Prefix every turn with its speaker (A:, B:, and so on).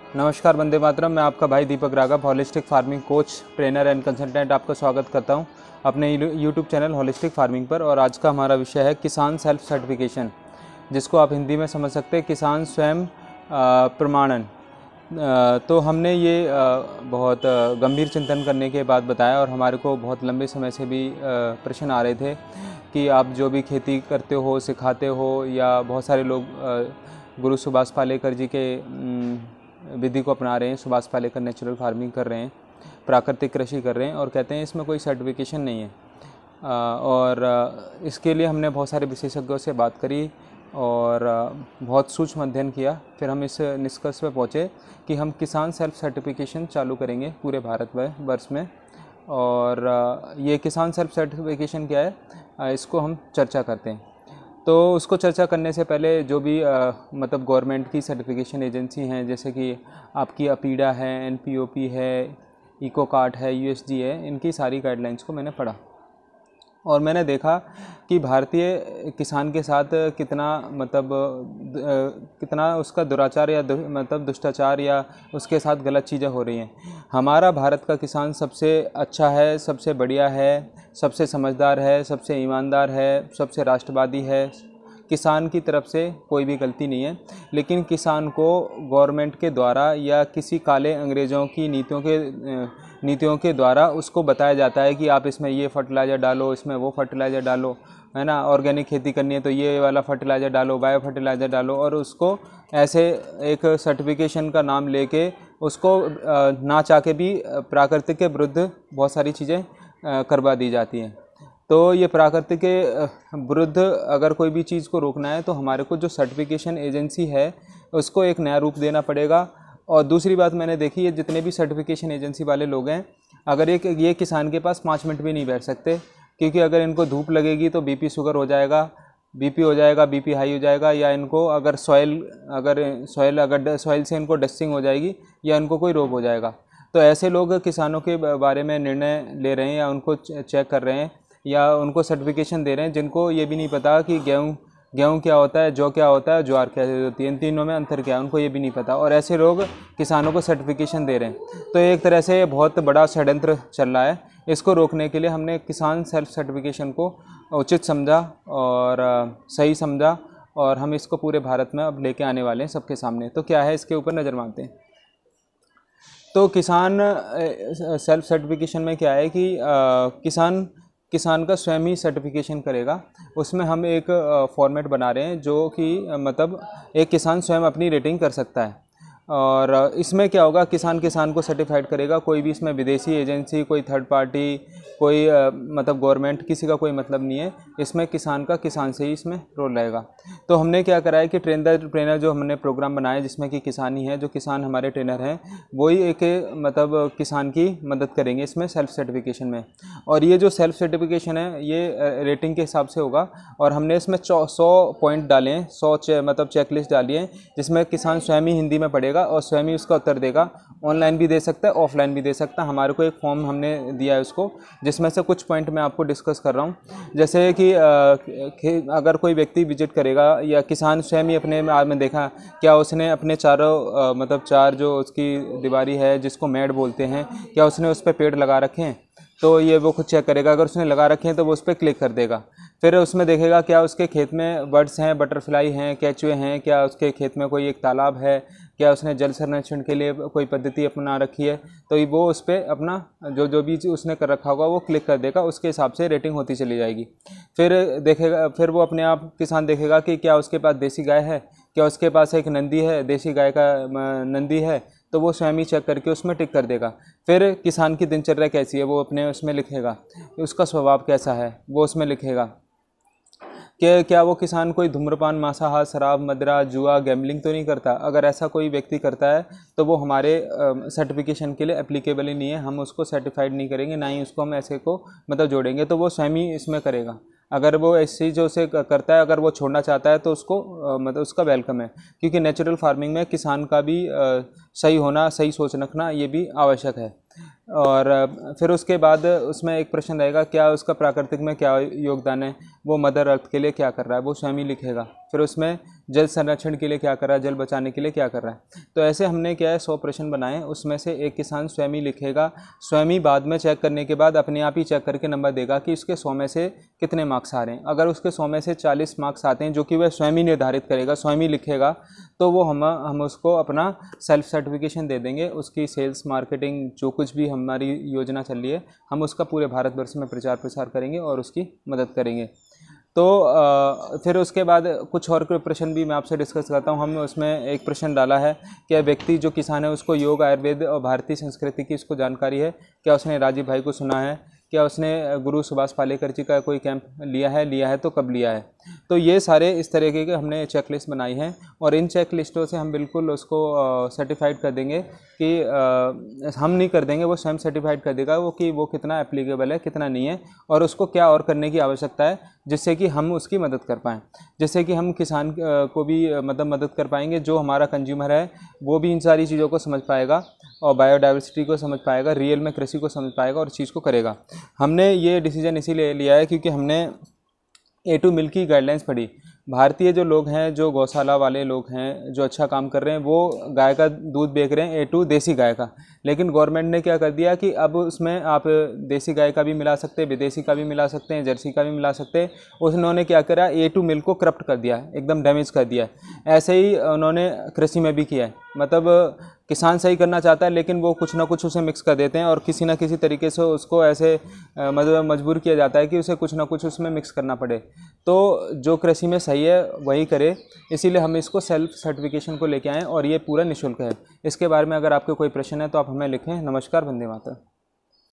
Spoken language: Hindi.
A: नमस्कार, वंदे मातरम। मैं आपका भाई Deepak Raghav, holistic farming coach, trainer and consultant आपका स्वागत करता हूं अपने यूट्यूब चैनल हॉलिस्टिक फार्मिंग पर। और आज का हमारा विषय है किसान सेल्फ सर्टिफिकेशन, जिसको आप हिंदी में समझ सकते हैं किसान स्वयं प्रमाणन। तो हमने ये बहुत गंभीर चिंतन करने के बाद बताया, और हमारे को बहुत लंबे समय से भी प्रश्न आ रहे थे कि आप जो भी खेती करते हो, सिखाते हो, या बहुत सारे लोग गुरु सुभाष पालेकर जी के विधि को अपना रहे हैं। सुभाष पालेकर नेचुरल फार्मिंग कर रहे हैं, प्राकृतिक कृषि कर रहे हैं, और कहते हैं इसमें कोई सर्टिफिकेशन नहीं है। और इसके लिए हमने बहुत सारे विशेषज्ञों से बात करी और बहुत सूक्ष्म अध्ययन किया। फिर हम इस निष्कर्ष पे पहुँचे कि हम किसान सेल्फ सर्टिफिकेशन चालू करेंगे पूरे भारतवर्ष में। और ये किसान सेल्फ सर्टिफिकेशन क्या है, इसको हम चर्चा करते हैं। तो उसको चर्चा करने से पहले जो भी मतलब गवर्नमेंट की सर्टिफिकेशन एजेंसी हैं, जैसे कि आपकी अपीडा है, एनपीओपी है, इकोकार्ट है, यूएसजी है, इनकी सारी गाइडलाइंस को मैंने पढ़ा और मैंने देखा कि भारतीय किसान के साथ कितना कितना उसका दुराचार या मतलब दुष्टाचार या उसके साथ गलत चीज़ें हो रही हैं। हमारा भारत का किसान सबसे अच्छा है, सबसे बढ़िया है, सबसे समझदार है, सबसे ईमानदार है, सबसे राष्ट्रवादी है। किसान की तरफ से कोई भी गलती नहीं है, लेकिन किसान को गवर्नमेंट के द्वारा या किसी काले अंग्रेज़ों की नीतियों के द्वारा उसको बताया जाता है कि आप इसमें ये फर्टिलाइज़र डालो, इसमें वो फर्टिलाइज़र डालो, है ना। ऑर्गेनिक खेती करनी है तो ये वाला फर्टिलाइज़र डालो, बायो फर्टिलाइज़र डालो, और उसको ऐसे एक सर्टिफिकेशन का नाम लेके उसको ना चाह के भी प्राकृतिक के विरुद्ध बहुत सारी चीज़ें करवा दी जाती हैं। तो ये प्राकृतिक के विरुद्ध अगर कोई भी चीज़ को रोकना है तो हमारे को जो सर्टिफिकेशन एजेंसी है उसको एक नया रूप देना पड़ेगा। और दूसरी बात मैंने देखी है, जितने भी सर्टिफिकेशन एजेंसी वाले लोग हैं, अगर ये किसान के पास 5 मिनट भी नहीं बैठ सकते, क्योंकि अगर इनको धूप लगेगी तो बीपी शुगर हो जाएगा, बीपी हाई हो जाएगा, या इनको अगर सॉइल से इनको डस्टिंग हो जाएगी, या इनको कोई रोग हो जाएगा। तो ऐसे लोग किसानों के बारे में निर्णय ले रहे हैं या उनको चेक कर रहे हैं या उनको सर्टिफिकेशन दे रहे हैं, जिनको ये भी नहीं पता कि गेहूँ क्या होता है, जौ क्या होता है, ज्वार क्या होती है, इन तीनों में अंतर क्या है, उनको ये भी नहीं पता। और ऐसे लोग किसानों को सर्टिफिकेशन दे रहे हैं। तो एक तरह से बहुत बड़ा षड्यंत्र चल रहा है। इसको रोकने के लिए हमने किसान सेल्फ सर्टिफिकेशन को उचित समझा और सही समझा, और हम इसको पूरे भारत में अब लेके आने वाले हैं सबके सामने। तो क्या है, इसके ऊपर नज़र मारते हैं। तो किसान सेल्फ सर्टिफिकेशन में क्या है कि किसान का स्वयं ही सर्टिफिकेशन करेगा। उसमें हम एक फॉर्मेट बना रहे हैं जो कि मतलब एक किसान स्वयं अपनी रेटिंग कर सकता है। और इसमें क्या होगा, किसान को सर्टिफाइड करेगा। कोई भी इसमें विदेशी एजेंसी, कोई थर्ड पार्टी, कोई मतलब गवर्नमेंट, किसी का कोई मतलब नहीं है। इसमें किसान से ही इसमें रोल रहेगा। तो हमने क्या करा है कि ट्रेनर जो हमने प्रोग्राम बनाया, जिसमें कि किसान ही है, जो किसान हमारे ट्रेनर हैं, वही एक मतलब किसान की मदद करेंगे इसमें सेल्फ सर्टिफिकेशन में। और ये जो सेल्फ सर्टिफिकेशन है ये रेटिंग के हिसाब से होगा। और हमने इसमें 100 पॉइंट डाले हैं, 100 मतलब चेकलिस्ट डाली है, जिसमें किसान स्वयं ही हिंदी में पढ़ेगा और स्वयं ही उसका उत्तर देगा। ऑनलाइन भी दे सकता है, ऑफलाइन भी दे सकता है। हमारे को एक फॉर्म हमने दिया है उसको, जिसमें से कुछ पॉइंट मैं आपको डिस्कस कर रहा हूँ। जैसे कि अगर कोई व्यक्ति विजिट करेगा या किसान स्वयं ही अपने में देखा क्या उसने अपने चारों मतलब चार जो उसकी दीवारी है, जिसको मेड़ बोलते हैं, क्या उसने उस पर पेड़ लगा रखे हैं, तो ये वो खुद चेक करेगा। अगर उसने लगा रखे हैं तो वो उस पर क्लिक कर देगा। फिर उसमें देखेगा क्या उसके खेत में बर्ड्स हैं, बटरफ्लाई हैं, केचुए हैं, क्या उसके खेत में कोई एक तालाब है, क्या उसने जल संरक्षण के लिए कोई पद्धति अपना रखी है। तो वो उस पर अपना जो भी उसने कर रखा होगा वो क्लिक कर देगा। उसके हिसाब से रेटिंग होती चली जाएगी। फिर देखेगा, फिर वो अपने आप किसान देखेगा कि क्या उसके पास देसी गाय है, क्या उसके पास एक नंदी है, देसी गाय का नंदी है, तो वो स्वयं ही चेक करके उसमें टिक कर देगा। फिर किसान की दिनचर्या कैसी है वो अपने उसमें लिखेगा, उसका स्वभाव कैसा है वो उसमें लिखेगा। क्या वो किसान कोई धूम्रपान, मांसाहार, शराब, मदिरा, जुआ, गैम्बलिंग तो नहीं करता। अगर ऐसा कोई व्यक्ति करता है तो वो हमारे सर्टिफिकेशन के लिए एप्लीकेबल ही नहीं है। हम उसको सर्टिफाइड नहीं करेंगे, ना ही उसको हम ऐसे को मतलब जोड़ेंगे। तो वो स्वयं ही इसमें करेगा। अगर वो ऐसी चीज़ों से करता है, अगर वो छोड़ना चाहता है तो उसको मतलब उसका वेलकम है, क्योंकि नेचुरल फार्मिंग में किसान का भी सही होना, सही सोच रखना ये भी आवश्यक है। और फिर उसके बाद उसमें एक प्रश्न रहेगा क्या उसका प्राकृतिक में क्या योगदान है, वो मदर अर्थ के लिए क्या कर रहा है, वो स्वयं ही लिखेगा। फिर उसमें जल संरक्षण के लिए क्या कर रहा है, जल बचाने के लिए क्या कर रहा है। तो ऐसे हमने क्या है 100 प्रश्न बनाए, उसमें से एक किसान स्वयं ही लिखेगा, स्वयं ही बाद में चेक करने के बाद अपने आप ही चेक करके नंबर देगा कि उसके 100 में से कितने मार्क्स आ रहे हैं। अगर उसके 100 में से 40 मार्क्स आते हैं जो कि वह स्वयं ही निर्धारित करेगा, स्वयं ही लिखेगा, तो वो हम उसको अपना सेल्फ सर्टिफिकेशन दे देंगे। उसकी सेल्स मार्केटिंग जो कुछ भी हमारी योजना चल रही है हम उसका पूरे भारतवर्ष में प्रचार प्रसार करेंगे और उसकी मदद करेंगे। तो फिर उसके बाद कुछ और प्रश्न भी मैं आपसे डिस्कस करता हूँ। हमने उसमें एक प्रश्न डाला है क्या व्यक्ति जो किसान है उसको योग, आयुर्वेद और भारतीय संस्कृति की उसको जानकारी है, क्या उसने राजीव भाई को सुना है, क्या उसने गुरु सुभाष पालेकर जी का कोई कैंप लिया है तो कब लिया है। तो ये सारे इस तरीके के हमने चेकलिस्ट बनाई हैं और इन चेकलिस्टों से हम बिल्कुल उसको सर्टिफाइड कर देंगे कि हम नहीं कर देंगे, वो स्वयं सर्टिफाइड कर देगा वो कि वो कितना एप्लीकेबल है कितना नहीं है और उसको क्या और करने की आवश्यकता है जिससे कि हम उसकी मदद कर पाएँ, जिससे कि हम किसान को भी मदद कर पाएंगे। जो हमारा कंज्यूमर है वो भी इन सारी चीज़ों को समझ पाएगा और बायोडाइवर्सिटी को समझ पाएगा, रियल में कृषि को समझ पाएगा और चीज़ को करेगा। हमने ये डिसीजन इसीलिए लिया है क्योंकि हमने A2 मिल्क की गाइडलाइंस पढ़ी। भारतीय जो लोग हैं, जो गौशाला वाले लोग हैं, जो अच्छा काम कर रहे हैं, वो गाय का दूध बेच रहे हैं A2 देसी गाय का, लेकिन गवर्नमेंट ने क्या कर दिया कि अब उसमें आप देसी गाय का भी मिला सकते हैं, विदेशी का भी मिला सकते हैं, जर्सी का भी मिला सकते हैं। उन्होंने क्या करा, A2 मिल्क को करप्ट कर दिया, एकदम डैमेज कर दिया। ऐसे ही उन्होंने कृषि में भी किया है, मतलब किसान सही करना चाहता है लेकिन वो कुछ ना कुछ उसे मिक्स कर देते हैं और किसी ना किसी तरीके से उसको ऐसे मतलब मजबूर किया जाता है कि उसे कुछ ना कुछ उसमें मिक्स करना पड़े। तो जो कृषि में सही है वही करे, इसीलिए हम इसको सेल्फ सर्टिफिकेशन को लेके आए और ये पूरा निःशुल्क है। इसके बारे में अगर आपके कोई प्रश्न है तो आप हमें लिखें। नमस्कार, वंदे मातरम।